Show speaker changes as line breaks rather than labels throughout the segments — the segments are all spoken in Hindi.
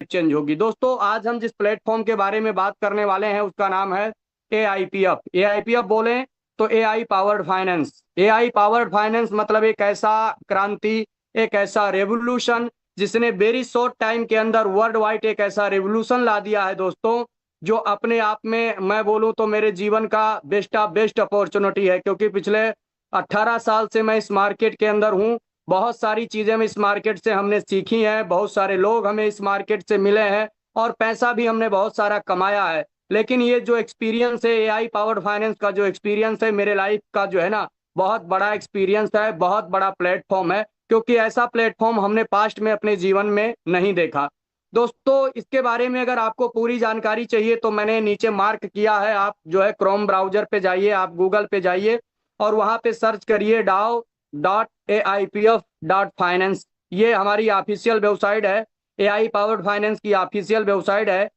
चेंज होगी। दोस्तों आज हम जिस प्लेटफॉर्म के बारे में बात करने वाले हैं उसका नाम है AIPF। AIPF बोले तो AI powered finance. AI powered finance मतलब एक ऐसा क्रांति, एक ऐसा रेवोल्यूशन जिसने वेरी शॉर्ट टाइम के अंदर वर्ल्ड वाइड एक ऐसा रेवोल्यूशन ला दिया है दोस्तों, जो अपने आप में मैं बोलूं तो मेरे जीवन का बेस्ट ऑफ बेस्ट अपॉर्चुनिटी है। क्योंकि पिछले 18 साल से मैं इस मार्केट के अंदर हूं। बहुत सारी चीजें हम इस मार्केट से हमने सीखी हैं, बहुत सारे लोग हमें इस मार्केट से मिले हैं और पैसा भी हमने बहुत सारा कमाया है। लेकिन ये जो एक्सपीरियंस है, AI पावर्ड फाइनेंस का जो एक्सपीरियंस है मेरे लाइफ का जो है ना, बहुत बड़ा एक्सपीरियंस है, बहुत बड़ा प्लेटफॉर्म है। क्योंकि ऐसा प्लेटफॉर्म हमने पास्ट में अपने जीवन में नहीं देखा। दोस्तों इसके बारे में अगर आपको पूरी जानकारी चाहिए तो मैंने नीचे मार्क किया है, आप जो है क्रोम ब्राउजर पे जाइए, आप गूगल पे जाइए और वहां पे सर्च करिए DAO.AIPF.फाइनेंस। ये हमारी ऑफिशियल वेबसाइट है, AI पावर्ड फाइनेंस की ऑफिशियल वेबसाइट है।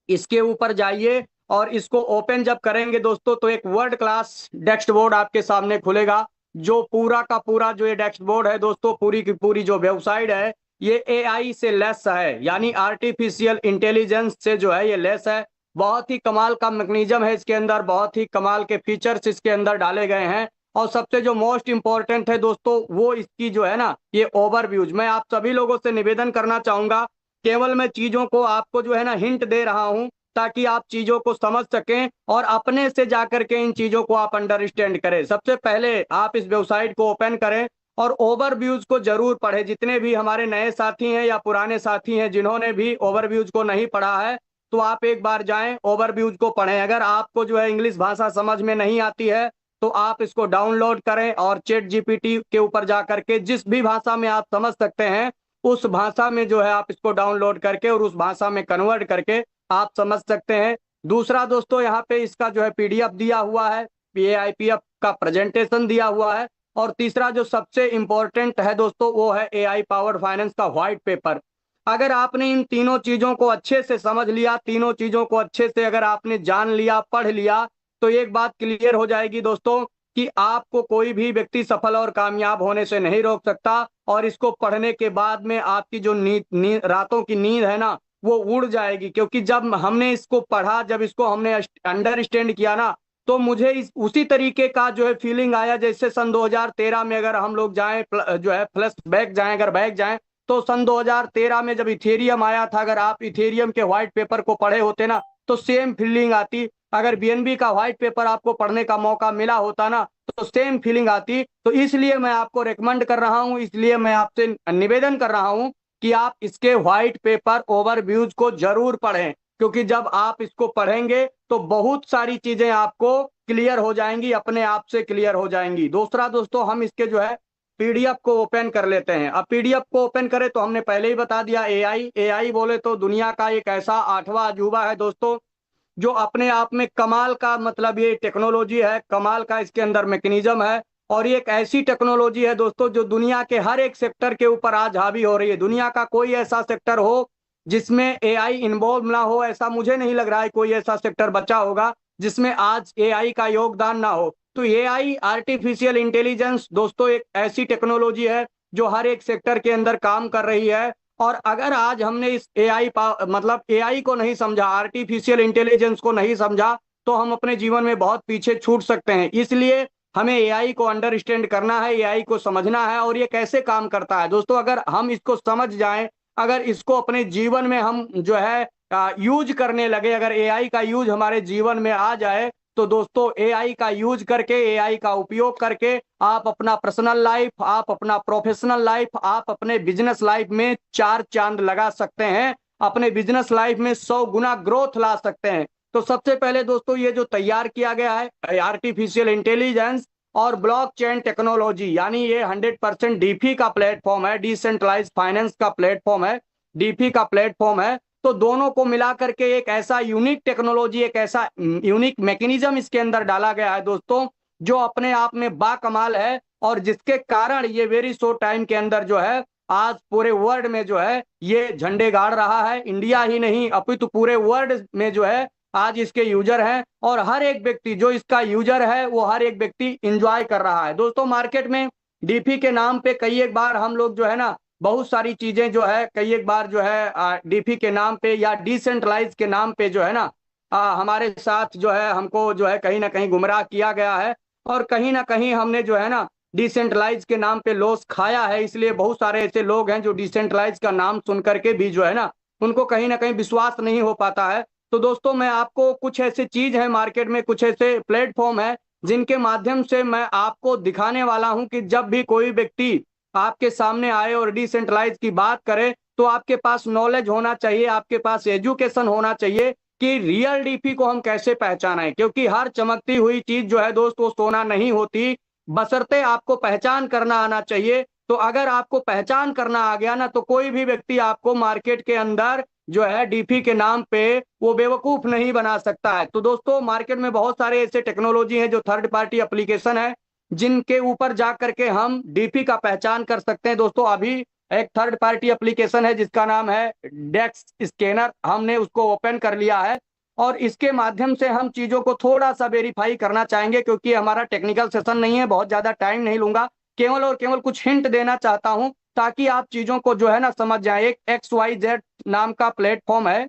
इसके ऊपर जाइए और इसको ओपन जब करेंगे दोस्तों तो एक वर्ल्ड क्लास डैशबोर्ड आपके सामने खुलेगा। जो पूरा का पूरा जो ये डैशबोर्ड है दोस्तों, पूरी की पूरी जो वेबसाइट है ये AI से लेस है, यानी आर्टिफिशियल इंटेलिजेंस से जो है ये लेस है। बहुत ही कमाल का मैकेनिज्म है इसके अंदर, बहुत ही कमाल के फीचर्स इसके अंदर डाले गए हैं। और सबसे जो मोस्ट इंपॉर्टेंट है दोस्तों वो इसकी जो है ना ये ओवरव्यूज। मैं आप सभी लोगों से निवेदन करना चाहूंगा, केवल मैं चीजों को आपको जो है ना हिंट दे रहा हूं ताकि आप चीजों को समझ सकें और अपने से जाकर के इन चीजों को आप अंडरस्टैंड करें। सबसे पहले आप इस वेबसाइट को ओपन करें और ओवरव्यूज को जरूर पढ़ें। जितने भी हमारे नए साथी हैं या पुराने साथी हैं जिन्होंने भी ओवरव्यूज को नहीं पढ़ा है तो आप एक बार जाएं ओवरव्यूज को पढ़ें। अगर आपको जो है इंग्लिश भाषा समझ में नहीं आती है तो आप इसको डाउनलोड करें और चैट जीपीटी के ऊपर जा करके जिस भी भाषा में आप समझ सकते हैं उस भाषा में जो है आप इसको डाउनलोड करके और उस भाषा में कन्वर्ट करके आप समझ सकते हैं। दूसरा दोस्तों यहाँ पे इसका जो है PDF दिया हुआ है, AIPF का प्रेजेंटेशन दिया हुआ है। और तीसरा जो सबसे इंपॉर्टेंट है दोस्तों वो है AI पावर्ड फाइनेंस का व्हाइट पेपर। अगर आपने इन तीनों चीजों को अच्छे से समझ लिया, तीनों चीजों को अच्छे से अगर आपने जान लिया, पढ़ लिया, तो एक बात क्लियर हो जाएगी दोस्तों कि आपको कोई भी व्यक्ति सफल और कामयाब होने से नहीं रोक सकता। और इसको पढ़ने के बाद में आपकी जो रातों की नींद है ना वो उड़ जाएगी। क्योंकि जब हमने इसको पढ़ा, जब इसको हमने अंडरस्टैंड किया ना, तो मुझे उसी तरीके का जो है फीलिंग आया जैसे सन 2013 में अगर हम लोग जाएं, जो है फ्लैश बैक जाएं, अगर बैक जाएं तो सन 2013 में जब इथेरियम आया था, अगर आप इथेरियम के व्हाइट पेपर को पढ़े होते ना तो सेम फीलिंग आती। अगर BNB का व्हाइट पेपर आपको पढ़ने का मौका मिला होता ना तो सेम फीलिंग आती। तो इसलिए मैं आपको रेकमेंड कर रहा हूं, इसलिए मैं आपसे निवेदन कर रहा हूं कि आप इसके व्हाइट पेपर ओवरव्यूज को जरूर पढ़ें। क्योंकि जब आप इसको पढ़ेंगे तो बहुत सारी चीजें आपको क्लियर हो जाएंगी, अपने आप से क्लियर हो जाएंगी। दूसरा दोस्तों हम इसके जो है PDF को ओपन कर लेते हैं। अब PDF को ओपन करें तो हमने पहले ही बता दिया AI बोले तो दुनिया का एक ऐसा आठवां अजूबा है दोस्तों जो अपने आप में कमाल का, मतलब ये टेक्नोलॉजी है, कमाल का इसके अंदर मैकेनिज्म है। और ये एक ऐसी टेक्नोलॉजी है दोस्तों जो दुनिया के हर एक सेक्टर के ऊपर आज हावी हो रही है। दुनिया का कोई ऐसा सेक्टर हो जिसमें AI इन्वॉल्व ना हो, ऐसा मुझे नहीं लग रहा है कोई ऐसा सेक्टर बचा होगा जिसमें आज AI का योगदान ना हो। तो AI आर्टिफिशियल इंटेलिजेंस दोस्तों एक ऐसी टेक्नोलॉजी है जो हर एक सेक्टर के अंदर काम कर रही है। और अगर आज हमने इस मतलब AI को नहीं समझा, आर्टिफिशियल इंटेलिजेंस को नहीं समझा, तो हम अपने जीवन में बहुत पीछे छूट सकते हैं। इसलिए हमें AI को अंडरस्टैंड करना है, AI को समझना है और ये कैसे काम करता है। दोस्तों अगर हम इसको समझ जाएं, अगर इसको अपने जीवन में हम जो है यूज करने लगे, अगर AI का यूज हमारे जीवन में आ जाए तो दोस्तों AI का यूज करके, AI का उपयोग करके आप अपना पर्सनल लाइफ, आप अपना प्रोफेशनल लाइफ, आप अपने बिजनेस लाइफ में चार चांद लगा सकते हैं, अपने बिजनेस लाइफ में 100 गुना ग्रोथ ला सकते हैं। तो सबसे पहले दोस्तों ये जो तैयार किया गया है आर्टिफिशियल इंटेलिजेंस और ब्लॉकचेन टेक्नोलॉजी, यानी ये 100% DeFi का प्लेटफॉर्म है, डिसेंट्रलाइज फाइनेंस का प्लेटफॉर्म है, DeFi का प्लेटफॉर्म है। तो दोनों को मिला करके एक ऐसा यूनिक टेक्नोलॉजी, एक ऐसा यूनिक मैकेनिज्म इसके अंदर डाला गया है दोस्तों जो अपने आप में बाकमाल है। और जिसके कारण ये वेरी शॉर्ट टाइम के अंदर जो है आज पूरे वर्ल्ड में जो है ये झंडे गाड़ रहा है। इंडिया ही नहीं अपितु पूरे वर्ल्ड में जो है आज इसके यूजर हैं और हर एक व्यक्ति जो इसका यूजर है वो हर एक व्यक्ति इंजॉय कर रहा है। दोस्तों मार्केट में DeFi के नाम पे कई एक बार हम लोग जो है ना बहुत सारी चीजें जो है कई एक बार जो है डीपी के नाम पे या डिसेंट्रलाइज के नाम पे जो है ना हमारे साथ जो है हमको जो है कहीं ना कहीं गुमराह किया गया है, और कहीं ना कहीं हमने जो है ना डिसेंट्रलाइज के नाम पे लॉस खाया है। इसलिए बहुत सारे ऐसे लोग हैं जो डिसेंट्रलाइज का नाम सुन करके भी जो है ना उनको कहीं ना कहीं विश्वास नहीं हो पाता है। तो दोस्तों मैं आपको कुछ ऐसे चीज है मार्केट में, कुछ ऐसे प्लेटफॉर्म है जिनके माध्यम से मैं आपको दिखाने वाला हूं कि जब भी कोई व्यक्ति आपके सामने आए और डिसेंट्रलाइज की बात करे तो आपके पास नॉलेज होना चाहिए, आपके पास एजुकेशन होना चाहिए कि रियल डीपी को हम कैसे पहचानें। क्योंकि हर चमकती हुई चीज जो है दोस्त वो सोना नहीं होती, बशर्ते आपको पहचान करना आना चाहिए। तो अगर आपको पहचान करना आ गया ना तो कोई भी व्यक्ति आपको मार्केट के अंदर जो है डीपी के नाम पे वो बेवकूफ नहीं बना सकता है। तो दोस्तों मार्केट में बहुत सारे ऐसे टेक्नोलॉजी है जो थर्ड पार्टी एप्लीकेशन है जिनके ऊपर जा करके हम डीपी का पहचान कर सकते हैं। दोस्तों अभी एक थर्ड पार्टी एप्लीकेशन है जिसका नाम है डेक्स स्कैनर, हमने उसको ओपन कर लिया है और इसके माध्यम से हम चीजों को थोड़ा सा वेरीफाई करना चाहेंगे। क्योंकि हमारा टेक्निकल सेशन नहीं है, बहुत ज्यादा टाइम नहीं लूंगा, केवल और केवल कुछ हिंट देना चाहता हूं ताकि आप चीजों को जो है ना समझ जाए। एक XYZ नाम का प्लेटफॉर्म है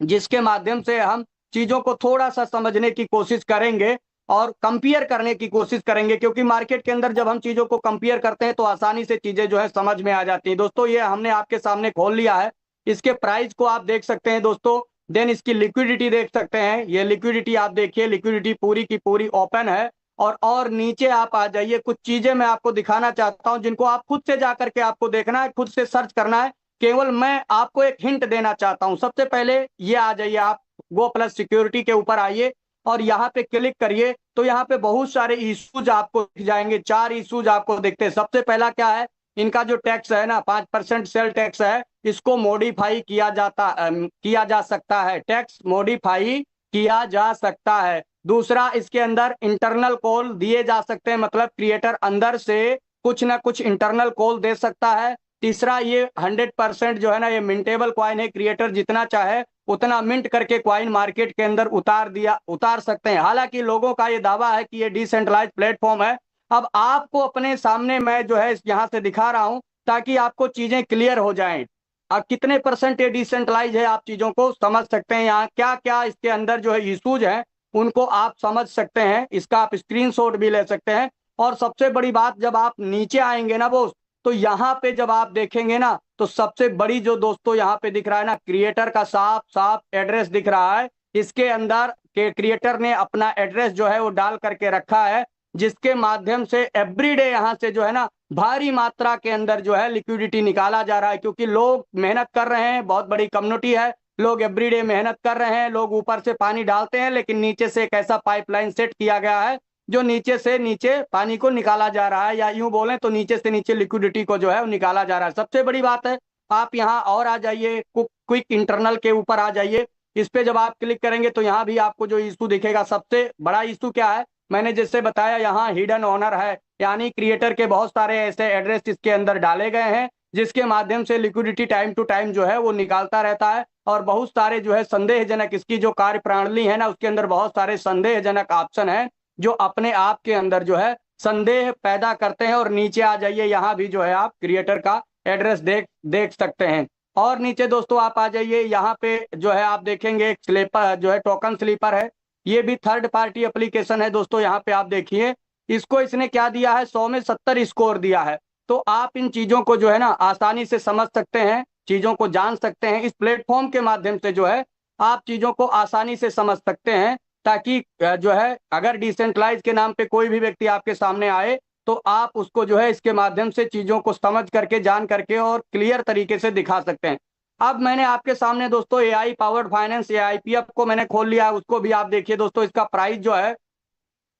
जिसके माध्यम से हम चीजों को थोड़ा सा समझने की कोशिश करेंगे और कंपेयर करने की कोशिश करेंगे। क्योंकि मार्केट के अंदर जब हम चीजों को कंपेयर करते हैं तो आसानी से चीजें जो है समझ में आ जाती हैं। दोस्तों ये हमने आपके सामने खोल लिया है, इसके प्राइस को आप देख सकते हैं दोस्तों। देन इसकी लिक्विडिटी देख सकते हैं, ये लिक्विडिटी आप देखिए, लिक्विडिटी पूरी की पूरी ओपन है। और नीचे आप आ जाइए, कुछ चीजें मैं आपको दिखाना चाहता हूं जिनको आप खुद से जाकर के आपको देखना है, खुद से सर्च करना है। केवल मैं आपको एक हिंट देना चाहता हूं। सबसे पहले ये आ जाइए, आप गो प्लस सिक्योरिटी के ऊपर आइए और यहाँ पे क्लिक करिए तो यहाँ पे बहुत सारे इश्यूज आपको दिख जाएंगे। 4 इश्यूज आपको दिखते हैं। सबसे पहला क्या है, इनका जो टैक्स है ना 5% सेल टैक्स है, इसको मॉडिफाई किया जा सकता है, टैक्स मॉडिफाई किया जा सकता है। दूसरा, इसके अंदर इंटरनल कॉल दिए जा सकते हैं, मतलब क्रिएटर अंदर से कुछ ना कुछ इंटरनल कॉल दे सकता है। तीसरा, ये 100% जो है ना ये मिंटेबल क्वाइन है, क्रिएटर जितना चाहे उतना मिंट करके क्वाइन मार्केट के अंदर उतार सकते हैं। हालांकि लोगों का ये दावा है कि ये डिसेंट्रलाइज प्लेटफॉर्म है। अब आपको अपने सामने मैं जो है यहाँ से दिखा रहा हूं ताकि आपको चीजें क्लियर हो जाएं। अब कितने परसेंट ये डिसेंट्रलाइज है आप चीजों को समझ सकते हैं। यहाँ क्या क्या इसके अंदर जो है इशूज हैं उनको आप समझ सकते हैं, इसका आप स्क्रीनशॉट भी ले सकते हैं। और सबसे बड़ी बात, जब आप नीचे आएंगे ना दोस्त तो यहाँ पे जब आप देखेंगे ना तो सबसे बड़ी जो दोस्तों यहाँ पे दिख रहा है ना क्रिएटर का साफ साफ एड्रेस दिख रहा है। इसके अंदर के क्रिएटर ने अपना एड्रेस जो है वो डाल करके रखा है, जिसके माध्यम से एवरीडे यहाँ से जो है ना भारी मात्रा के अंदर जो है लिक्विडिटी निकाला जा रहा है। क्योंकि लोग मेहनत कर रहे हैं, बहुत बड़ी कम्युनिटी है, लोग एवरीडे मेहनत कर रहे हैं, लोग ऊपर से पानी डालते हैं लेकिन नीचे से एक ऐसा पाइपलाइन सेट किया गया है जो नीचे से नीचे पानी को निकाला जा रहा है, या यूं बोलें तो नीचे से नीचे लिक्विडिटी को जो है वो निकाला जा रहा है। सबसे बड़ी बात है, आप यहाँ और आ जाइए, क्विक इंटरनल के ऊपर आ जाइए। इस पे जब आप क्लिक करेंगे तो यहाँ भी आपको जो इशू दिखेगा, सबसे बड़ा इशू क्या है, मैंने जैसे बताया यहाँ हिडन ऑनर है, यानी क्रिएटर के बहुत सारे ऐसे एड्रेस इसके अंदर डाले गए हैं जिसके माध्यम से लिक्विडिटी टाइम टू टाइम जो है वो निकालता रहता है। और बहुत सारे जो है संदेहजनक इसकी जो कार्य प्रणाली है ना उसके अंदर बहुत सारे संदेहजनक ऑप्शन है जो अपने आप के अंदर जो है संदेह पैदा करते हैं। और नीचे आ जाइए, यहाँ भी जो है आप क्रिएटर का एड्रेस देख सकते हैं। और नीचे दोस्तों आप आ जाइए, यहाँ पे जो है आप देखेंगे एक स्लीपर जो है टोकन स्लीपर है, ये भी थर्ड पार्टी एप्लीकेशन है दोस्तों। यहाँ पे आप देखिए इसको इसने क्या दिया है, 100 में 70 स्कोर दिया है। तो आप इन चीजों को जो है ना आसानी से समझ सकते हैं, चीजों को जान सकते हैं। इस प्लेटफॉर्म के माध्यम से जो है आप चीजों को आसानी से समझ सकते हैं, ताकि जो है अगर डिसेंट्रलाइज के नाम पे कोई भी व्यक्ति आपके सामने आए तो आप उसको जो है इसके माध्यम से चीजों को समझ करके, जान करके और क्लियर तरीके से दिखा सकते हैं। अब मैंने आपके सामने दोस्तों एआई पावर्ड फाइनेंस AIPF को मैंने खोल लिया है, उसको भी आप देखिए दोस्तों। इसका प्राइस जो है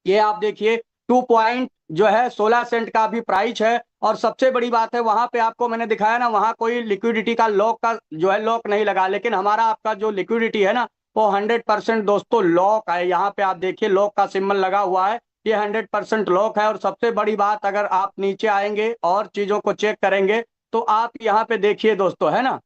ये आप देखिए 2 पॉइंट जो है 16 सेंट का भी प्राइस है। और सबसे बड़ी बात है, वहां पे आपको मैंने दिखाया ना, वहां कोई लिक्विडिटी का लॉक का जो है लॉक नहीं लगा, लेकिन हमारा आपका जो लिक्विडिटी है ना वो 100% दोस्तों लॉक है। यहाँ पे आप देखिए लॉक का सिंबल लगा हुआ है, ये 100% लॉक है। और सबसे बड़ी बात, अगर आप नीचे आएंगे और चीजों को चेक करेंगे तो आप यहाँ पे देखिए दोस्तों, है ना,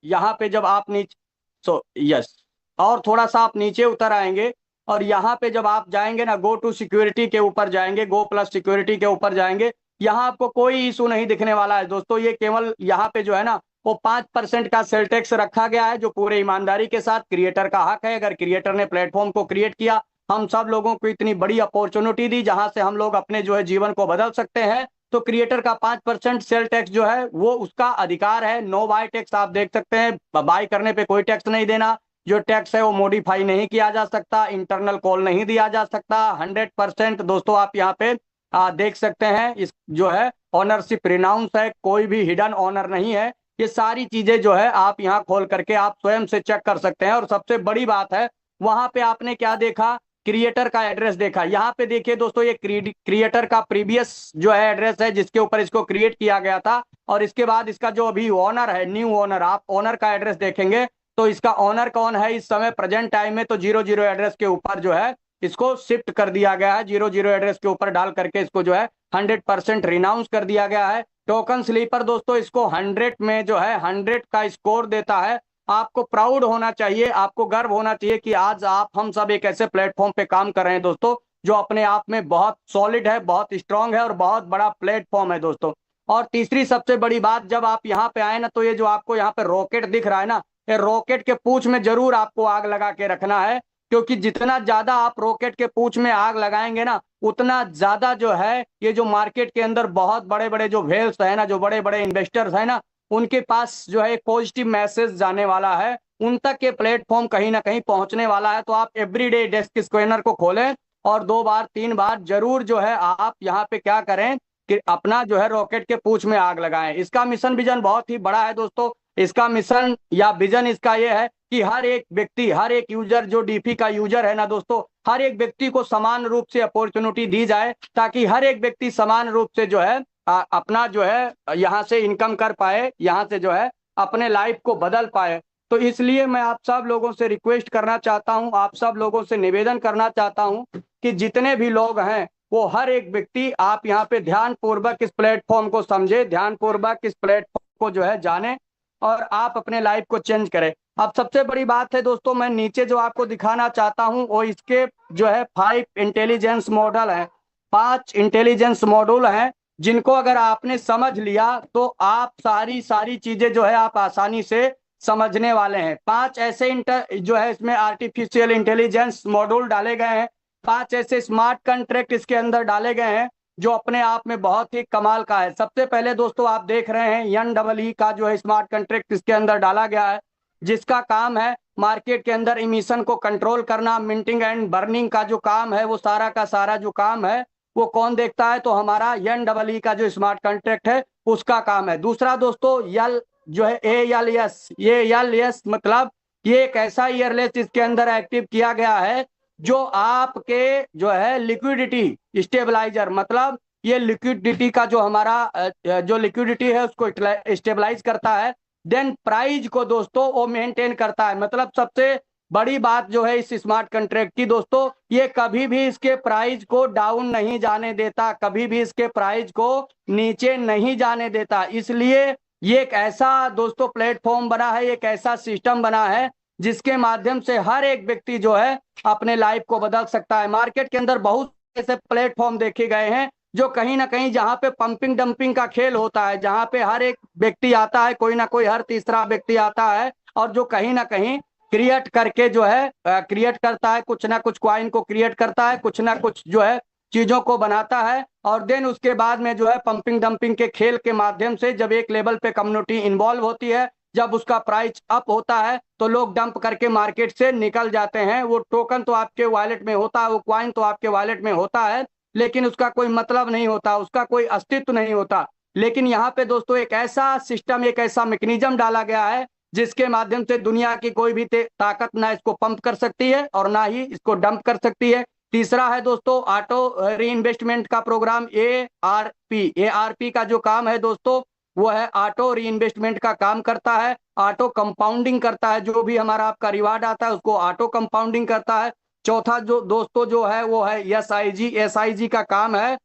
यहाँ पे जब आप नीचे यस, और थोड़ा सा आप नीचे उतर आएंगे और यहाँ पे जब आप जाएंगे ना गो टू सिक्योरिटी के ऊपर जाएंगे, गो प्लस सिक्योरिटी के ऊपर जाएंगे यहाँ आपको कोई इशू नहीं दिखने वाला है दोस्तों। ये केवल यहाँ पे जो है ना वो 5% का सेल टैक्स रखा गया है, जो पूरे ईमानदारी के साथ क्रिएटर का हक है। अगर क्रिएटर ने प्लेटफॉर्म को क्रिएट किया, हम सब लोगों को इतनी बड़ी अपॉर्चुनिटी दी जहां से हम लोग अपने जो है जीवन को बदल सकते हैं, तो क्रिएटर का 5% सेल टैक्स जो है वो उसका अधिकार है। नो बाय टैक्स आप देख सकते हैं, बाय करने पे कोई टैक्स नहीं देना। जो टैक्स है वो मॉडिफाई नहीं किया जा सकता, इंटरनल कॉल नहीं दिया जा सकता। 100% दोस्तों आप यहाँ पे देख सकते हैं, इस जो है ऑनरशिप रिनाउंस है, कोई भी हिडन ऑनर नहीं है। ये सारी चीजें जो है आप यहाँ खोल करके आप स्वयं से चेक कर सकते हैं। और सबसे बड़ी बात है, वहां पे आपने क्या देखा, क्रिएटर का एड्रेस देखा। यहाँ पे देखिए दोस्तों, ये क्रिएटर का प्रीवियस जो है एड्रेस है जिसके ऊपर इसको क्रिएट किया गया था। और इसके बाद इसका जो अभी ओनर है, न्यू ओनर, आप ओनर का एड्रेस देखेंगे तो इसका ओनर कौन है इस समय प्रेजेंट टाइम में, तो 00 एड्रेस के ऊपर जो है इसको शिफ्ट कर दिया गया है। 00 एड्रेस के ऊपर डाल करके इसको जो है 100% रिनाउंस कर दिया गया है। टोकन स्लीपर दोस्तों इसको 100 में जो है 100 का स्कोर देता है। आपको प्राउड होना चाहिए, आपको गर्व होना चाहिए कि आज आप हम सब एक ऐसे प्लेटफॉर्म पे काम कर रहे हैं दोस्तों, जो अपने आप में बहुत सॉलिड है, बहुत स्ट्रांग है और बहुत बड़ा प्लेटफॉर्म है दोस्तों। और तीसरी सबसे बड़ी बात, जब आप यहाँ पे आए ना, तो ये जो आपको यहाँ पे रॉकेट दिख रहा है ना, ये रॉकेट के पूंछ में जरूर आपको आग लगा के रखना है। क्योंकि जितना ज्यादा आप रॉकेट के पूंछ में आग लगाएंगे ना, उतना ज्यादा जो है ये जो मार्केट के अंदर बहुत बड़े बड़े जो वेल्स है ना, जो बड़े बड़े इन्वेस्टर्स है ना, उनके पास जो है एक पॉजिटिव मैसेज जाने वाला है, उन तक ये प्लेटफॉर्म कहीं ना कहीं पहुंचने वाला है। तो आप एवरीडे डेस्क स्कैनर को खोलें और 2 बार 3 बार जरूर जो है आप यहाँ पे क्या करें कि अपना जो है रॉकेट के पूंछ में आग लगाएं। इसका मिशन विजन बहुत ही बड़ा है दोस्तों। इसका मिशन या विजन इसका ये है कि हर एक व्यक्ति, हर एक यूजर जो डीपी का यूजर है ना दोस्तों, हर एक व्यक्ति को समान रूप से अपॉर्चुनिटी दी जाए, ताकि हर एक व्यक्ति समान रूप से जो है अपना जो है यहाँ से इनकम कर पाए, यहाँ से जो है अपने लाइफ को बदल पाए। तो इसलिए मैं आप सब लोगों से रिक्वेस्ट करना चाहता हूँ, आप सब लोगों से निवेदन करना चाहता हूँ कि जितने भी लोग हैं वो हर एक व्यक्ति आप यहाँ पे ध्यान पूर्वक इस प्लेटफॉर्म को समझे, ध्यान पूर्वक इस प्लेटफॉर्म को जो है जाने और आप अपने लाइफ को चेंज करें। अब सबसे बड़ी बात है दोस्तों, मैं नीचे जो आपको दिखाना चाहता हूं वो इसके जो है 5 इंटेलिजेंस मॉडल है, 5 इंटेलिजेंस मॉड्यूल हैं, जिनको अगर आपने समझ लिया तो आप सारी सारी चीजें जो है आप आसानी से समझने वाले हैं। 5 ऐसे जो है इसमें आर्टिफिशियल इंटेलिजेंस मॉड्यूल डाले गए हैं, 5 ऐसे स्मार्ट कॉन्ट्रैक्ट इसके अंदर डाले गए हैं जो अपने आप में बहुत ही कमाल का है। सबसे पहले दोस्तों आप देख रहे हैं NEE का जो है स्मार्ट कॉन्ट्रैक्ट इसके अंदर डाला गया है, जिसका काम है मार्केट के अंदर इमिशन को कंट्रोल करना। मिंटिंग एंड बर्निंग का जो काम है वो सारा का सारा जो काम है वो कौन देखता है, तो हमारा NEE का जो स्मार्ट कॉन्ट्रैक्ट है उसका काम है। दूसरा दोस्तों यल जो है ALS, ये ALS मतलब ये एक ऐसा ईयरलेस इसके अंदर एक्टिव किया गया है जो आपके जो है लिक्विडिटी स्टेबलाइजर, मतलब ये लिक्विडिटी का जो हमारा जो लिक्विडिटी है उसको स्टेबलाइज करता है। देन प्राइस को दोस्तों वो मेंटेन करता है। मतलब सबसे बड़ी बात जो है इस स्मार्ट कॉन्ट्रैक्ट की दोस्तों, ये कभी भी इसके प्राइस को डाउन नहीं जाने देता, कभी भी इसके प्राइस को नीचे नहीं जाने देता। इसलिए ये एक ऐसा दोस्तों प्लेटफॉर्म बना है, एक ऐसा सिस्टम बना है जिसके माध्यम से हर एक व्यक्ति जो है अपने लाइफ को बदल सकता है। मार्केट के अंदर बहुत ऐसे प्लेटफॉर्म देखे गए हैं जो कहीं ना कहीं जहां पे पंपिंग डंपिंग का खेल होता है, जहां पे हर एक व्यक्ति आता है, कोई ना कोई हर तीसरा व्यक्ति आता है और जो कहीं ना कहीं क्रिएट करके जो है क्रिएट करता है, कुछ ना कुछ क्वाइन को क्रिएट करता है, कुछ ना कुछ जो है चीजों को बनाता है। और देन उसके बाद में जो है पंपिंग डंपिंग के खेल के माध्यम से जब एक लेवल पे कम्युनिटी इन्वॉल्व होती है, जब उसका प्राइस अप होता है तो लोग डंप करके मार्केट से निकल जाते हैं। वो टोकन तो आपके वॉलेट में होता है, वो क्वाइन तो आपके वॉलेट में होता है, लेकिन उसका कोई मतलब नहीं होता, उसका कोई अस्तित्व नहीं होता। लेकिन यहाँ पे दोस्तों एक ऐसा सिस्टम, एक ऐसा मैकेनिज्म डाला गया है जिसके माध्यम से दुनिया की कोई भी ताकत ना इसको पंप कर सकती है और ना ही इसको डंप कर सकती है। तीसरा है दोस्तों ऑटो री इन्वेस्टमेंट का प्रोग्राम ARP का जो काम है दोस्तों वो है ऑटो री इन्वेस्टमेंट का काम करता है, ऑटो कंपाउंडिंग करता है। जो भी हमारा आपका रिवार्ड आता है उसको ऑटो कंपाउंडिंग करता है। चौथा जो दोस्तों जो है वो है SIG का काम है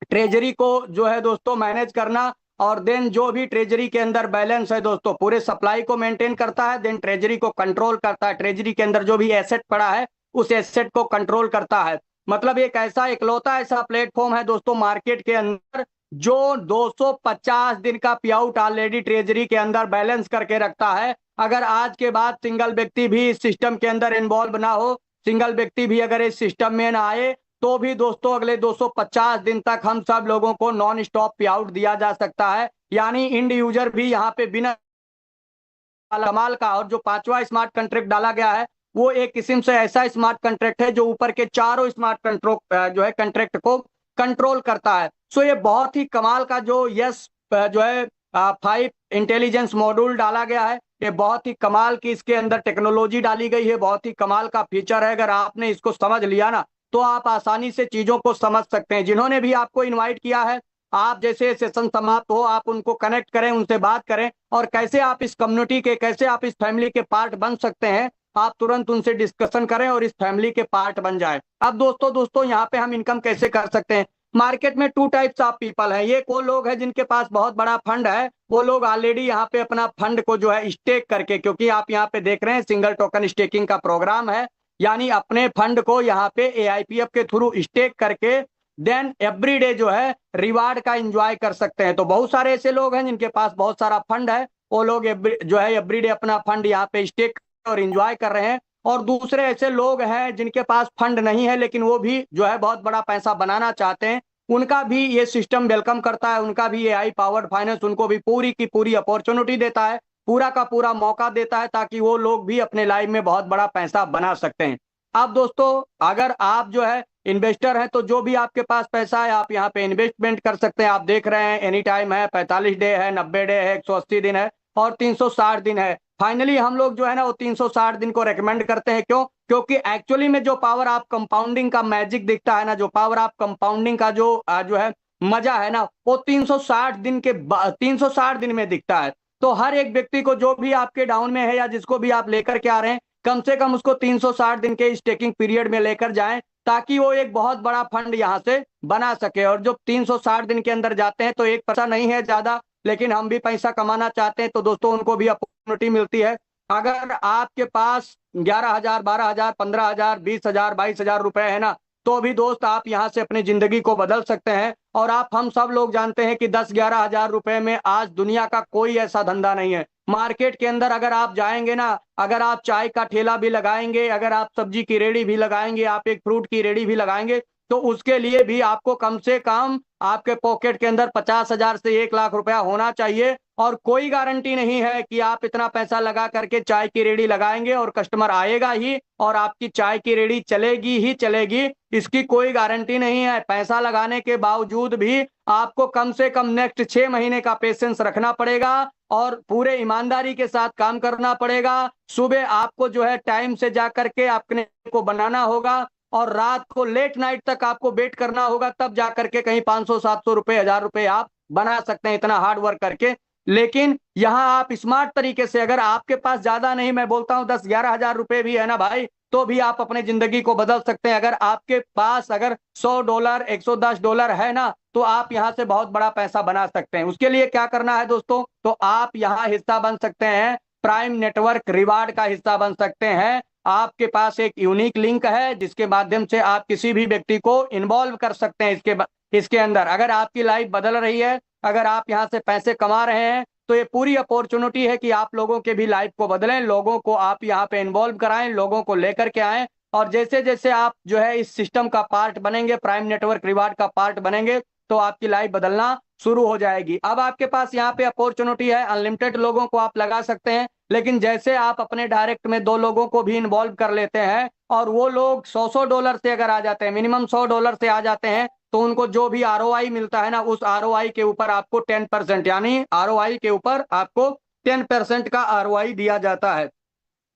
ट्रेजरी को जो है दोस्तों मैनेज करना। और देन जो भी ट्रेजरी के अंदर बैलेंस है दोस्तों पूरे सप्लाई को मेंटेन करता है, देन ट्रेजरी को कंट्रोल करता है, ट्रेजरी के अंदर जो भी एसेट पड़ा है उस एसेट को कंट्रोल करता है। मतलब एक ऐसा इकलौता ऐसा प्लेटफॉर्म है दोस्तों मार्केट के अंदर जो 250 दिन का पे आउट ऑलरेडी ट्रेजरी के अंदर बैलेंस करके रखता है। अगर आज के बाद सिंगल व्यक्ति भी इस सिस्टम के अंदर इन्वॉल्व ना हो, सिंगल व्यक्ति भी अगर इस सिस्टम में ना आए, तो भी दोस्तों अगले 250 दिन तक हम सब लोगों को नॉन स्टॉप पे आउट दिया जा सकता है। यानी इंड यूजर भी यहाँ पे बिना कमाल का। और जो पांचवा स्मार्ट कॉन्ट्रैक्ट डाला गया है वो एक किस्म से ऐसा स्मार्ट कॉन्ट्रैक्ट है जो ऊपर के चारों स्मार्ट कंट्रोल जो है कॉन्ट्रैक्ट को कंट्रोल करता है। सो ये बहुत ही कमाल का जो यस जो है 5 इंटेलिजेंस मॉड्यूल डाला गया है। ये बहुत ही कमाल की इसके अंदर टेक्नोलॉजी डाली गई है, बहुत ही कमाल का फीचर है। अगर आपने इसको समझ लिया ना तो आप आसानी से चीजों को समझ सकते हैं। जिन्होंने भी आपको इनवाइट किया है, आप जैसे सेशन समाप्त हो आप उनको कनेक्ट करें, उनसे बात करें, और कैसे आप इस कम्युनिटी के, कैसे आप इस फैमिली के पार्ट बन सकते हैं, आप तुरंत उनसे डिस्कशन करें और इस फैमिली के पार्ट बन जाएं। अब दोस्तों दोस्तों यहाँ पे हम इनकम कैसे कर सकते हैं। मार्केट में 2 टाइप्स ऑफ पीपल हैं। ये वो लोग हैं जिनके पास बहुत बड़ा फंड है, वो लोग ऑलरेडी यहाँ पे अपना फंड को जो है स्टेक करके, क्योंकि आप यहाँ पे देख रहे हैं सिंगल टोकन स्टेकिंग का प्रोग्राम है, यानी अपने फंड को यहाँ पे एआईपीएफ के थ्रू स्टेक करके देन एवरी डे जो है रिवार्ड का एंजॉय कर सकते हैं। तो बहुत सारे ऐसे लोग हैं जिनके पास बहुत सारा फंड है, वो लोग जो है एवरीडे अपना फंड यहाँ पे स्टेक और एंजॉय कर रहे हैं। और दूसरे ऐसे लोग हैं जिनके पास फंड नहीं है लेकिन वो भी जो है बहुत बड़ा पैसा बनाना चाहते हैं, उनका भी ये सिस्टम वेलकम करता है। उनका भी एआई पावर्ड फाइनेंस उनको भी पूरी की पूरी अपॉर्चुनिटी देता है, पूरा का पूरा मौका देता है, ताकि वो लोग भी अपने लाइफ में बहुत बड़ा पैसा बना सकते हैं। अब दोस्तों अगर आप जो है इन्वेस्टर हैं तो जो भी आपके पास पैसा है आप यहाँ पे इन्वेस्टमेंट कर सकते हैं। आप देख रहे हैं एनी टाइम है, 45 डे है, 90 डे है, 180 दिन है और 360 दिन है। फाइनली हम लोग जो है ना वो 360 दिन को रेकमेंड करते हैं। क्यों? क्योंकि एक्चुअली में जो पावर ऑफ कंपाउंडिंग का मैजिक दिखता है ना, जो पावर ऑफ कंपाउंडिंग का जो है मजा है ना, वो 360 दिन में दिखता है। तो हर एक व्यक्ति को जो भी आपके डाउन में है या जिसको भी आप लेकर के आ रहे हैं, कम से कम उसको 360 दिन के स्टेकिंग पीरियड में लेकर जाएं, ताकि वो एक बहुत बड़ा फंड यहाँ से बना सके। और जो 360 दिन के अंदर जाते हैं तो एक पैसा नहीं है ज्यादा, लेकिन हम भी पैसा कमाना चाहते हैं तो दोस्तों उनको भी अपॉर्चुनिटी मिलती है। अगर आपके पास 11,000, 12,000, 15,000, 20,000, 22,000 रुपए है ना, तो भी दोस्त आप यहाँ से अपनी जिंदगी को बदल सकते हैं। और आप हम सब लोग जानते हैं कि 10-11 हजार रुपए में आज दुनिया का कोई ऐसा धंधा नहीं है। मार्केट के अंदर अगर आप जाएंगे ना, अगर आप चाय का ठेला भी लगाएंगे, अगर आप सब्जी की रेडी भी लगाएंगे, आप एक फ्रूट की रेडी भी लगाएंगे, तो उसके लिए भी आपको कम से कम आपके पॉकेट के अंदर 50,000 से 1 लाख रुपया होना चाहिए। और कोई गारंटी नहीं है कि आप इतना पैसा लगा करके चाय की रेडी लगाएंगे और कस्टमर आएगा ही और आपकी चाय की रेडी चलेगी ही चलेगी, इसकी कोई गारंटी नहीं है। पैसा लगाने के बावजूद भी आपको कम से कम नेक्स्ट 6 महीने का पेशेंस रखना पड़ेगा और पूरे ईमानदारी के साथ काम करना पड़ेगा। सुबह आपको जो है टाइम से जा करके अपने को बनाना होगा और रात को लेट नाइट तक आपको वेट करना होगा, तब जा करके कहीं 500-700 रुपए, 1,000 रुपए आप बना सकते हैं इतना हार्ड वर्क करके। लेकिन यहाँ आप स्मार्ट तरीके से, अगर आपके पास ज्यादा नहीं, मैं बोलता हूँ 10-11 हजार रुपए भी है ना भाई, तो भी आप अपने जिंदगी को बदल सकते हैं। अगर आपके पास अगर $100, $110 है ना, तो आप यहाँ से बहुत बड़ा पैसा बना सकते हैं। उसके लिए क्या करना है दोस्तों, तो आप यहाँ हिस्सा बन सकते हैं, प्राइम नेटवर्क रिवार्ड का हिस्सा बन सकते हैं। आपके पास एक यूनिक लिंक है जिसके माध्यम से आप किसी भी व्यक्ति को इन्वॉल्व कर सकते हैं इसके अंदर। अगर आपकी लाइफ बदल रही है, अगर आप यहाँ से पैसे कमा रहे हैं, तो ये पूरी अपॉर्चुनिटी है कि आप लोगों के भी लाइफ को बदलें, लोगों को आप यहाँ पे इन्वॉल्व कराएं, लोगों को लेकर के आएं। और जैसे जैसे आप जो है इस सिस्टम का पार्ट बनेंगे, प्राइम नेटवर्क रिवार्ड का पार्ट बनेंगे, तो आपकी लाइफ बदलना शुरू हो जाएगी। अब आपके पास यहाँ पे अपॉर्चुनिटी है, अनलिमिटेड लोगों को आप लगा सकते हैं, लेकिन जैसे आप अपने डायरेक्ट में 2 लोगों को भी इन्वॉल्व कर लेते हैं और वो लोग $100 से अगर आ जाते हैं, मिनिमम $100 से आ जाते हैं, तो उनको जो भी आरओआई मिलता है ना, उस आरओआई के ऊपर आपको 10%, यानी आरओआई के ऊपर आपको 10% का आरओआई दिया जाता है,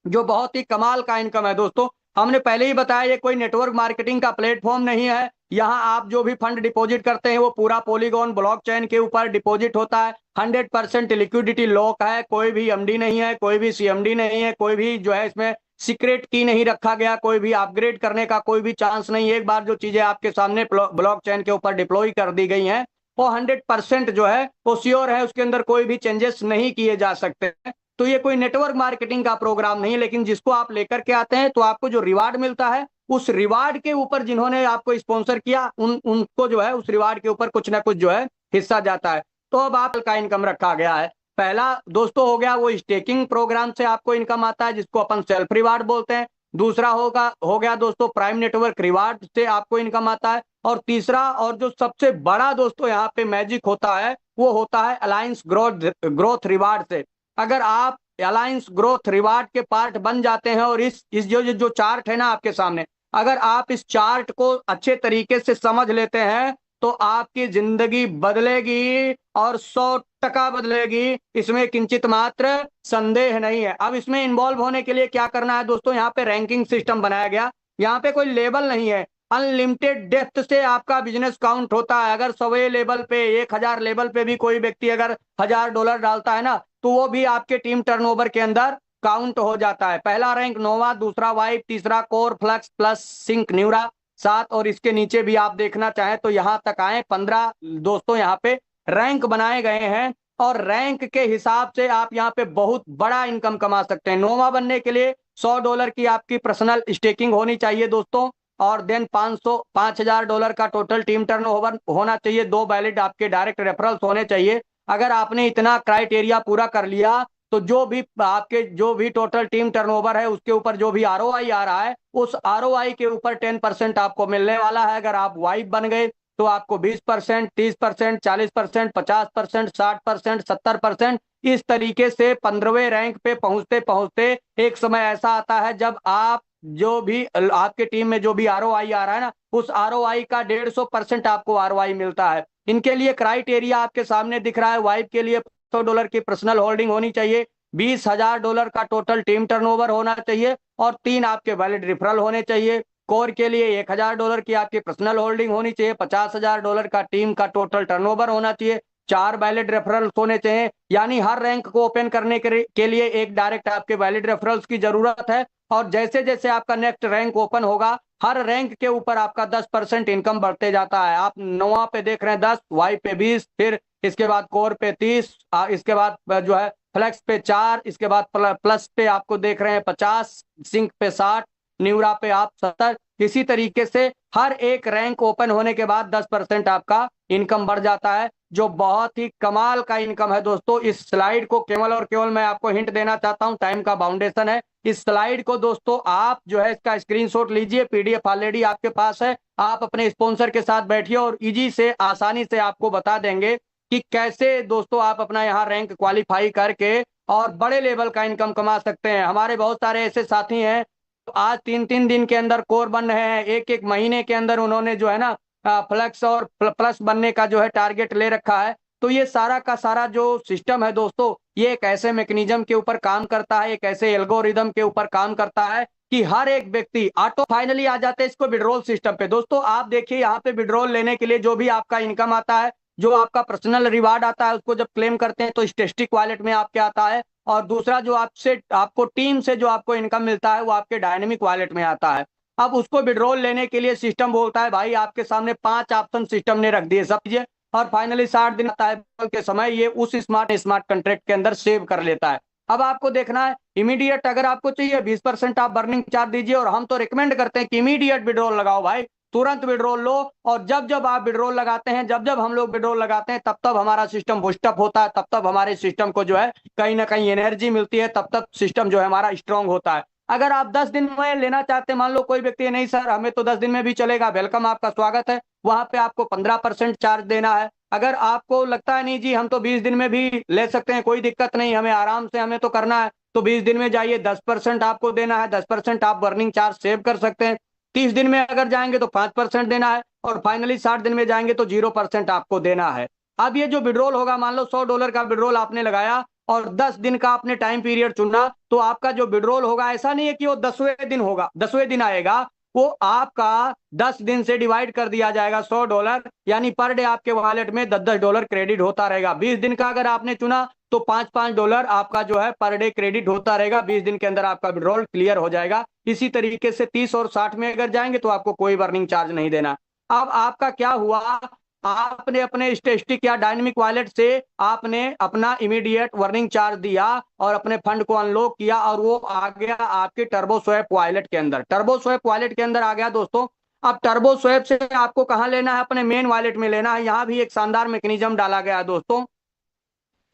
जो बहुत ही कमाल का इनकम है दोस्तों। हमने पहले ही बताया ये कोई नेटवर्क मार्केटिंग का प्लेटफॉर्म नहीं है। यहाँ आप जो भी फंड डिपॉजिट करते हैं वो पूरा पॉलीगॉन ब्लॉकचेन के ऊपर डिपॉजिट होता है। 100% लिक्विडिटी लॉक है, कोई भी एमडी नहीं है, कोई भी सीएमडी नहीं है, कोई भी जो है इसमें सीक्रेट की नहीं रखा गया, कोई भी अपग्रेड करने का कोई भी चांस नहीं है। एक बार जो चीजें आपके सामने ब्लॉकचेन के ऊपर डिप्लॉय कर दी गई हैं, वो 100% जो है वो श्योर है, उसके अंदर कोई भी चेंजेस नहीं किए जा सकते। तो ये कोई नेटवर्क मार्केटिंग का प्रोग्राम नहीं है, लेकिन जिसको आप लेकर के आते हैं तो आपको जो रिवार्ड मिलता है, उस रिवार्ड के ऊपर जिन्होंने आपको स्पॉन्सर किया उनको जो है उस रिवार्ड के ऊपर कुछ ना कुछ जो है हिस्सा जाता है। तो अब आप का इनकम रखा गया है। पहला दोस्तों हो गया वो स्टेकिंग प्रोग्राम से आपको इनकम आता है, जिसको अपन सेल्फ रिवार्ड बोलते हैं। दूसरा हो गया दोस्तों प्राइम नेटवर्क रिवार्ड से आपको इनकम आता है। और तीसरा और जो सबसे बड़ा दोस्तों यहाँ पे मैजिक होता है वो होता है अलायंस ग्रोथ ग्रोथ रिवार्ड से। अगर आप अलायंस ग्रोथ रिवार्ड के पार्ट बन जाते हैं और इस जो चार्ट है ना आपके सामने, अगर आप इस चार्ट को अच्छे तरीके से समझ लेते हैं तो आपकी जिंदगी बदलेगी और 100% बदलेगी, इसमें किंचित मात्र संदेह नहीं है। अब इसमें इन्वॉल्व होने के लिए क्या करना है दोस्तों, यहाँ पे रैंकिंग सिस्टम बनाया गया। यहाँ पे कोई लेवल नहीं है, अनलिमिटेड डेप्थ से आपका बिजनेस काउंट होता है। अगर 100 लेवल पे 1000 लेवल पे भी कोई व्यक्ति अगर $1000 डालता है ना, तो वो भी आपके टीम टर्नओवर के अंदर काउंट हो जाता है। पहला रैंक नोवा, दूसरा वाइप, तीसरा Core Flux plus Sync Neura 7, और इसके नीचे भी आप देखना चाहें तो यहाँ तक आए 15 दोस्तों यहाँ पे रैंक बनाए गए हैं। और रैंक के हिसाब से आप यहाँ पे बहुत बड़ा इनकम कमा सकते हैं। नोवा बनने के लिए $100 की आपकी पर्सनल स्टेकिंग होनी चाहिए दोस्तों, और देन $5000 का टोटल टीम टर्नओवर होना चाहिए। 2 वैलिड आपके डायरेक्ट रेफरल्स होने चाहिए। अगर आपने इतना क्राइटेरिया पूरा कर लिया तो जो भी टोटल टीम टर्नओवर है उसके ऊपर जो भी आरओआई आ रहा है, उस आरओआई के ऊपर 10% आपको मिलने वाला है। अगर आप वाइप बन गए तो आपको 20%, 30%, 40%, 50%, 60%, 70%, इस तरीके से 15वें रैंक पे पहुंचते पहुंचते एक समय ऐसा आता है जब आप जो भी आपके टीम में जो भी आरओआई आ रहा है ना, उस आरओआई का 150% आपको आरओआई मिलता है। इनके लिए क्राइटेरिया आपके सामने दिख रहा है। वाइप के लिए $100 की पर्सनल होल्डिंग होनी चाहिए, $20000 का टोटल टीम टर्नओवर होना चाहिए, और 3 आपके वैलिड रिफरल होने चाहिए। कोर के लिए $1000 की आपकी पर्सनल होल्डिंग होनी चाहिए, $50000 का टीम का टोटल टर्नओवर होना चाहिए, 4 वैलिड रेफरल्स होने चाहिए। यानी हर रैंक को ओपन करने के लिए एक डायरेक्ट आपके वैलिड रेफरल्स की जरूरत है। और जैसे जैसे आपका नेक्स्ट रैंक ओपन होगा, हर रैंक के ऊपर आपका 10% इनकम बढ़ते जाता है। आप नोवा पे देख रहे हैं 10, वाई पे 20, फिर इसके बाद कोर पे 30, इसके बाद जो है फ्लेक्स पे 4, इसके बाद प्लस पे आपको देख रहे हैं 50, सिंक पे 60, न्यूरा पे आप 70। इसी तरीके से हर एक रैंक ओपन होने के बाद 10% आपका इनकम बढ़ जाता है, जो बहुत ही कमाल का इनकम है दोस्तों। इस स्लाइड को केवल और केवल मैं आपको हिंट देना चाहता हूं, टाइम का बाउंडेशन है। इस स्लाइड को दोस्तों आप जो है इसका स्क्रीनशॉट लीजिए, पीडीएफ ऑलरेडी आपके पास है। आप अपने स्पॉन्सर के साथ बैठिए और इजी से आसानी से आपको बता देंगे कि कैसे दोस्तों आप अपना यहाँ रैंक क्वालिफाई करके और बड़े लेवल का इनकम कमा सकते हैं। हमारे बहुत सारे ऐसे साथी हैं आज 3-3 दिन के अंदर कोर बन रहे हैं, एक एक महीने के अंदर उन्होंने जो है ना फ्लेक्स और प्लस बनने का जो है टारगेट ले रखा है। तो ये सारा का सारा जो सिस्टम है दोस्तों, ये एक ऐसे मैकेनिज्म के ऊपर काम करता है, एक ऐसे एल्गोरिदम के ऊपर काम करता है कि हर एक व्यक्ति ऑटो फाइनली आ जाते हैं इसको विड्रॉल सिस्टम पे। दोस्तों आप देखिए यहाँ पे विड्रॉल लेने के लिए जो भी आपका इनकम आता है, जो आपका पर्सनल रिवार्ड आता है, उसको जब क्लेम करते हैं तो स्टेटिस्टिक वॉलेट में आपके आता है, और दूसरा जो आपको टीम से जो आपको इनकम मिलता है वो आपके डायनेमिक वॉलेट में आता है। अब उसको विड्रॉल लेने के लिए सिस्टम बोलता है भाई आपके सामने 5 ऑप्शन सिस्टम ने रख दिए समझिए, और फाइनली 60 दिन आता है के समय ये उस स्मार्ट कंट्रैक्ट के अंदर सेव कर लेता है। अब आपको देखना है इमीडिएट, अगर आपको चाहिए 20% आप बर्निंग चार्ज दीजिए, और हम तो रिकमेंड करते हैं कि इमीडिएट विड्रॉल लगाओ भाई, तुरंत विड्रॉल लो। और जब जब आप विड्रॉल लगाते हैं, जब जब हम लोग विड्रॉल लगाते हैं, तब तब हमारा सिस्टम बूस्टअप होता है, तब तब हमारे सिस्टम को जो है कहीं ना कहीं एनर्जी मिलती है, तब तब सिस्टम जो है हमारा स्ट्रांग होता है। अगर आप 10 दिन में लेना चाहते हैं, मान लो कोई व्यक्ति नहीं सर हमें तो 10 दिन में भी चलेगा, वेलकम आपका स्वागत है, वहां पे आपको 15% चार्ज देना है। अगर आपको लगता है नहीं जी हम तो 20 दिन में भी ले सकते हैं, कोई दिक्कत नहीं, हमें आराम से हमें तो करना है, तो 20 दिन में जाइए, 10% आपको देना है, 10% आप बर्निंग चार्ज सेव कर सकते हैं। 30 दिन में अगर जाएंगे तो 5% देना है, और फाइनली 60 दिन में जाएंगे तो 0% आपको देना है। अब ये जो विड्रॉल होगा, मान लो $100 का विड्रॉल आपने लगाया और 10 दिन का आपने टाइम पीरियड चुना, तो आपका जो विड्रॉल होगा ऐसा नहीं है कि वो 10वें दिन होगा, 10वें दिन आएगा, वो आपका 10 दिन से डिवाइड कर दिया जाएगा $100, यानी पर डे आपके वॉलेट में $10 क्रेडिट होता रहेगा। 20 दिन का अगर आपने चुना तो $5 आपका जो है पर डे क्रेडिट होता रहेगा, 20 दिन के अंदर आपका विड्रॉल क्लियर हो जाएगा। इसी तरीके से 30 और 60 में अगर जाएंगे तो आपको कोई बर्निंग चार्ज नहीं देना। अब आपका क्या हुआ, आपने अपने स्टेटिस्टिक या डायनेमिक वॉलेट से आपने अपना इमीडिएट वर्निंग चार्ज दिया और अपने फंड को अनलॉक किया, और वो आ गया आपके टर्बो स्वैप वॉलेट के अंदर। टर्बो स्वैप वॉलेट के अंदर आ गया दोस्तों। अब टर्बो स्वैप से आपको कहाँ लेना है, अपने मेन वॉलेट में लेना है। यहाँ भी एक शानदार मैकेनिज्म डाला गया है दोस्तों।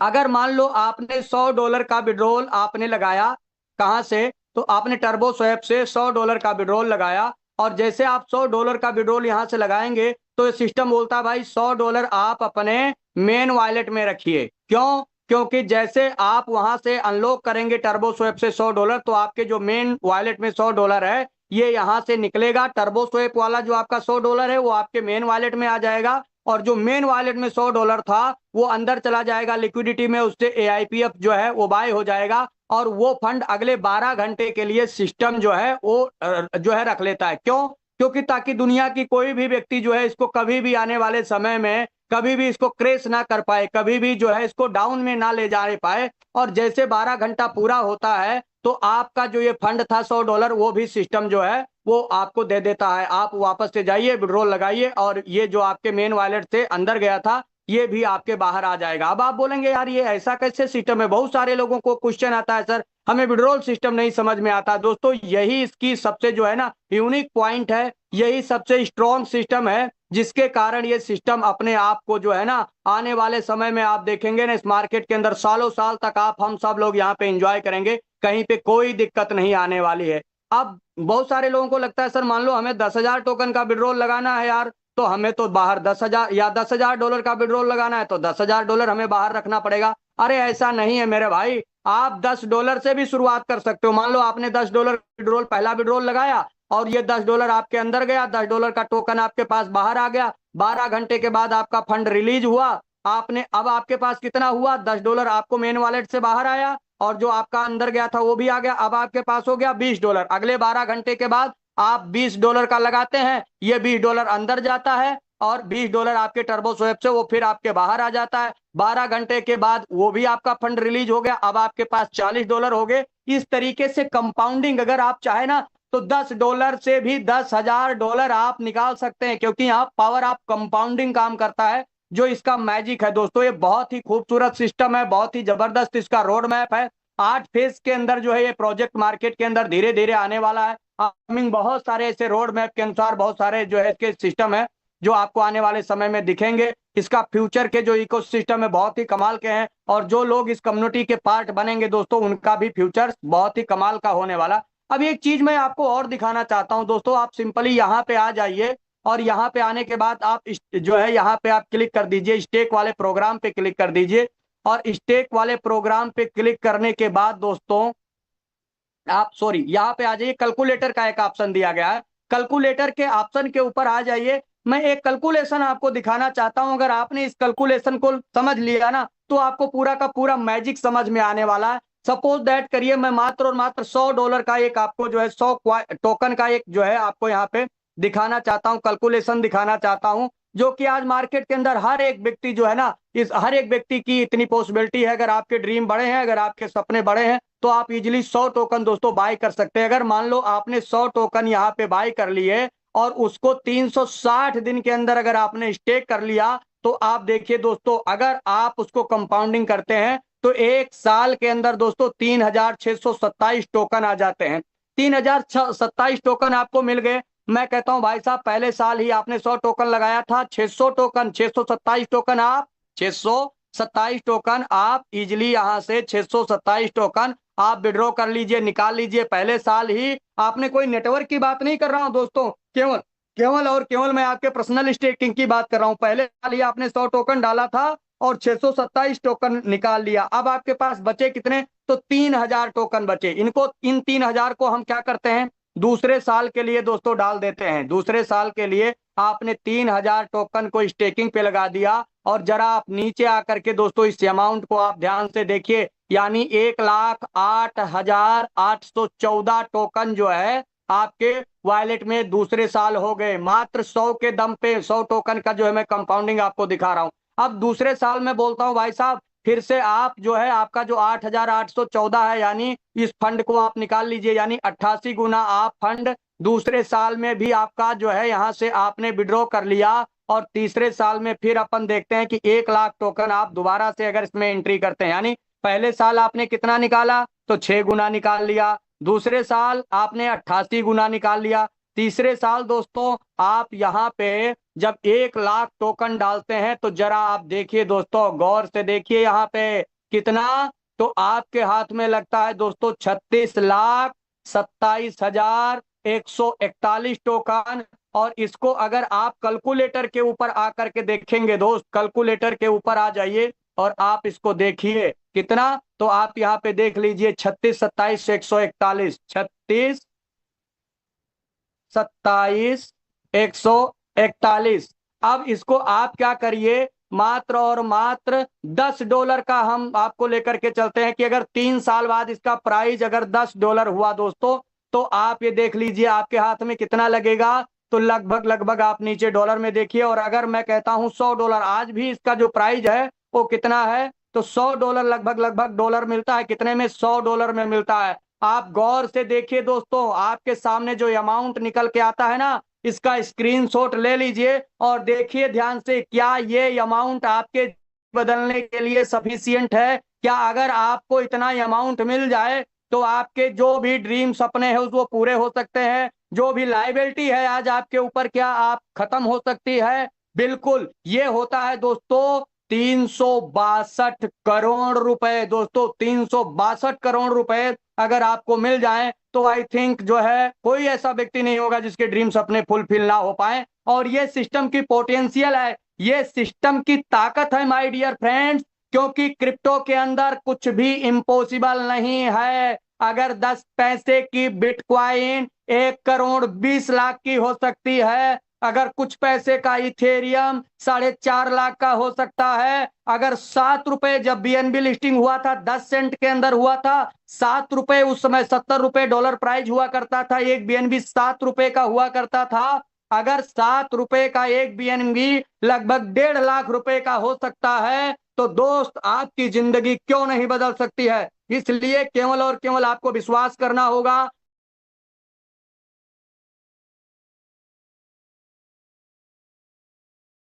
अगर मान लो आपने $100 का विड्रॉल आपने लगाया, कहाँ से, तो आपने टर्बो स्वैप से $100 का विड्रॉल लगाया, और जैसे आप $100 का विड्रॉल यहाँ से लगाएंगे तो सिस्टम बोलता है भाई $100 आप अपने मेन वॉलेट में रखिए। क्यों? क्योंकि जैसे आप वहां से अनलॉक करेंगे टर्बो स्वैप से $100, तो आपके जो मेन वॉलेट में $100 है ये यहाँ से निकलेगा। टर्बो स्वैप वाला जो आपका $100 है वो आपके मेन वॉलेट में आ जाएगा, और जो मेन वॉलेट में $100 था वो अंदर चला जाएगा लिक्विडिटी में, उससे एआईपीएफ जो है वो बाय हो जाएगा, और वो फंड अगले 12 घंटे के लिए सिस्टम जो है वो जो है रख लेता है। क्यों? क्योंकि ताकि दुनिया की कोई भी व्यक्ति जो है इसको कभी भी आने वाले समय में कभी भी इसको क्रैश ना कर पाए, कभी भी जो है इसको डाउन में ना ले जा पाए। और जैसे 12 घंटा पूरा होता है तो आपका जो ये फंड था $100 वो भी सिस्टम जो है वो आपको दे देता है। आप वापस से जाइए, विड्रॉल लगाइए, और ये जो आपके मेन वॉलेट से अंदर गया था ये भी आपके बाहर आ जाएगा। अब आप बोलेंगे यार ये ऐसा कैसे सिस्टम है, बहुत सारे लोगों को क्वेश्चन आता है सर हमें विड्रॉल सिस्टम नहीं समझ में आता। दोस्तों यही इसकी सबसे जो है ना यूनिक पॉइंट है, यही सबसे स्ट्रॉन्ग सिस्टम है, जिसके कारण ये सिस्टम अपने आप को जो है ना आने वाले समय में आप देखेंगे ना इस मार्केट के अंदर सालों साल तक आप हम सब लोग यहाँ पे एंजॉय करेंगे, कहीं पे कोई दिक्कत नहीं आने वाली है। अब बहुत सारे लोगों को लगता है सर मान लो हमें 10,000 टोकन का विड्रॉल लगाना है यार, तो हमें तो बाहर 10,000 या $10,000 का विड्रॉल लगाना है तो $10,000 हमें बाहर रखना पड़ेगा। अरे ऐसा नहीं है मेरे भाई, आप $10 से भी शुरुआत कर सकते हो। मान लो आपने $10 विड्रॉल पहला विड्रॉल लगाया और ये $10 आपके अंदर गया, $10 का टोकन आपके पास बाहर आ गया, 12 घंटे के बाद आपका फंड रिलीज हुआ, आपने अब आपके पास कितना हुआ, $10 आपको मेन वॉलेट से बाहर आया, और जो आपका अंदर गया था वो भी आ गया, अब आपके पास हो गया $20। अगले 12 घंटे के बाद आप $20 का लगाते हैं, ये $20 अंदर जाता है, और $20 आपके टर्बो स्वैप से वो फिर आपके बाहर आ जाता है। 12 घंटे के बाद वो भी आपका फंड रिलीज हो गया, अब आपके पास $40 हो गए। इस तरीके से कंपाउंडिंग अगर आप चाहे ना तो $10 से भी $10,000 आप निकाल सकते हैं, क्योंकि यहाँ पावर ऑफ कंपाउंडिंग काम करता है, जो इसका मैजिक है। दोस्तों ये बहुत ही खूबसूरत सिस्टम है, बहुत ही जबरदस्त इसका रोड मैप है। 8 फेज के अंदर जो है ये प्रोजेक्ट मार्केट के अंदर धीरे धीरे आने वाला है। अपकमिंग बहुत सारे ऐसे रोड मैप के अनुसार बहुत सारे जो है इसके सिस्टम है जो आपको आने वाले समय में दिखेंगे। इसका फ्यूचर के जो इकोसिस्टम है बहुत ही कमाल के हैं, और जो लोग इस कम्युनिटी के पार्ट बनेंगे दोस्तों उनका भी फ्यूचर बहुत ही कमाल का होने वाला। अब एक चीज मैं आपको और दिखाना चाहता हूं दोस्तों, आप सिंपली यहाँ पे आ जाइए, और यहाँ पे आने के बाद आप जो है यहाँ पे आप क्लिक कर दीजिए, स्टेक वाले प्रोग्राम पे क्लिक कर दीजिए, और स्टेक वाले प्रोग्राम पे क्लिक करने के बाद दोस्तों आप सॉरी यहाँ पे आ जाइए, कैलकुलेटर का एक ऑप्शन दिया गया है, कैलकुलेटर के ऑप्शन के ऊपर आ जाइए। मैं एक कैलकुलेशन आपको दिखाना चाहता हूं, अगर आपने इस कैलकुलेशन को समझ लिया ना तो आपको पूरा का पूरा मैजिक समझ में आने वाला है। सपोज दैट करिए मैं मात्र और मात्र $100 का एक आपको जो है 100 टोकन का एक जो है आपको यहाँ पे दिखाना चाहता हूँ, कैलकुलेशन दिखाना चाहता हूँ, जो कि आज मार्केट के अंदर हर एक व्यक्ति जो है ना इस हर एक व्यक्ति की इतनी पॉसिबिलिटी है। अगर आपके ड्रीम बड़े हैं, अगर आपके सपने बड़े हैं, तो आप इजिली 100 टोकन दोस्तों बाय कर सकते हैं। अगर मान लो आपने 100 टोकन यहाँ पे बाय कर लिए और उसको 360 दिन के अंदर अगर आपने स्टेक कर लिया, तो आप देखिए दोस्तों अगर आप उसको कंपाउंडिंग करते हैं तो एक साल के अंदर दोस्तों 3,627 टोकन आ जाते हैं। 3,027 टोकन आपको मिल गए। मैं कहता हूं भाई साहब पहले साल ही आपने 100 टोकन लगाया था, 600 टोकन 627 टोकन आप 627 टोकन आप इजिली यहां से 627 टोकन आप विड्रॉ कर लीजिए, निकाल लीजिए पहले साल ही। आपने कोई नेटवर्क की बात नहीं कर रहा हूं दोस्तों, केवल केवल और केवल मैं आपके पर्सनल स्टेकिंग की बात कर रहा हूं। पहले साल ही आपने 100 टोकन डाला था और 627 टोकन निकाल लिया, अब आपके पास बचे कितने, तो 3,000 टोकन बचे। इनको इन 3,000 को हम क्या करते हैं, दूसरे साल के लिए दोस्तों डाल देते हैं। दूसरे साल के लिए आपने 3,000 टोकन को स्टेकिंग पे लगा दिया, और जरा आप नीचे आकर के दोस्तों इस अमाउंट को आप ध्यान से देखिए, यानी 1,08,814 टोकन जो है आपके वॉलेट में दूसरे साल हो गए। मात्र 100 के दम पे 100 टोकन का जो है मैं कंपाउंडिंग आपको दिखा रहा हूं। अब दूसरे साल में बोलता हूं भाई साहब फिर से आप जो है आपका जो 8,814 है, यानी इस फंड को आप निकाल लीजिए, यानी 88 गुना आप फंड दूसरे साल में भी आपका जो है यहाँ से आपने विड्रॉ कर लिया। और तीसरे साल में फिर अपन देखते हैं कि 1,00,000 टोकन आप दोबारा से अगर इसमें एंट्री करते हैं, यानी पहले साल आपने कितना निकाला तो 6 गुना निकाल लिया, दूसरे साल आपने 88 गुना निकाल लिया, तीसरे साल दोस्तों आप यहाँ पे जब 1 लाख टोकन डालते हैं तो जरा आप देखिए दोस्तों, गौर से देखिए यहाँ पे कितना, तो आपके हाथ में लगता है दोस्तों 36,27,141 टोकन। और इसको अगर आप कैलकुलेटर के ऊपर आकर के देखेंगे दोस्त, कैलकुलेटर के ऊपर आ जाइए और आप इसको देखिए कितना, तो आप यहाँ पे देख लीजिए 36,27,141, 36,27,141। अब इसको आप क्या करिए, मात्र और मात्र $10 का हम आपको लेकर के चलते हैं कि अगर 3 साल बाद इसका प्राइस अगर $10 हुआ दोस्तों, तो आप ये देख लीजिए आपके हाथ में कितना लगेगा। तो लगभग लगभग आप नीचे डॉलर में देखिए, और अगर मैं कहता हूं $100, आज भी इसका जो प्राइस है वो कितना है, तो $100 लगभग लगभग डॉलर मिलता है, कितने में, $100 में मिलता है। आप गौर से देखिए दोस्तों, आपके सामने जो अमाउंट निकल के आता है ना, इसका स्क्रीनशॉट ले लीजिए और देखिए ध्यान से, क्या ये अमाउंट आपके बदलने के लिए सफिशियंट है? क्या अगर आपको इतना अमाउंट मिल जाए तो आपके जो भी ड्रीम सपने हैं वो पूरे हो सकते हैं, जो भी लाइबिलिटी है आज आपके ऊपर क्या आप खत्म हो सकती है? बिल्कुल, ये होता है दोस्तों 362 करोड़ रुपए दोस्तों, 362 करोड़ रुपए अगर आपको मिल जाए तो आई थिंक जो है कोई ऐसा व्यक्ति नहीं होगा जिसके ड्रीम सपने फुलफिल ना हो पाए। और ये सिस्टम की पोटेंशियल है, ये सिस्टम की ताकत है माय डियर फ्रेंड्स, क्योंकि क्रिप्टो के अंदर कुछ भी इम्पॉसिबल नहीं है। अगर 10 पैसे की बिटकॉइन 1,20,00,000 की हो सकती है, अगर कुछ पैसे का इथेरियम 4.5 लाख का हो सकता है, अगर ₹7 जब बीएनबी लिस्टिंग हुआ था 10 सेंट के अंदर हुआ था, ₹7, उस समय $70 डॉलर प्राइस हुआ करता था, एक बीएनबी ₹7 का हुआ करता था। अगर ₹7 का एक बीएनबी लगभग 1.5 लाख का हो सकता है, तो दोस्त आपकी जिंदगी क्यों नहीं बदल सकती है? इसलिए केवल और केवल आपको विश्वास करना होगा,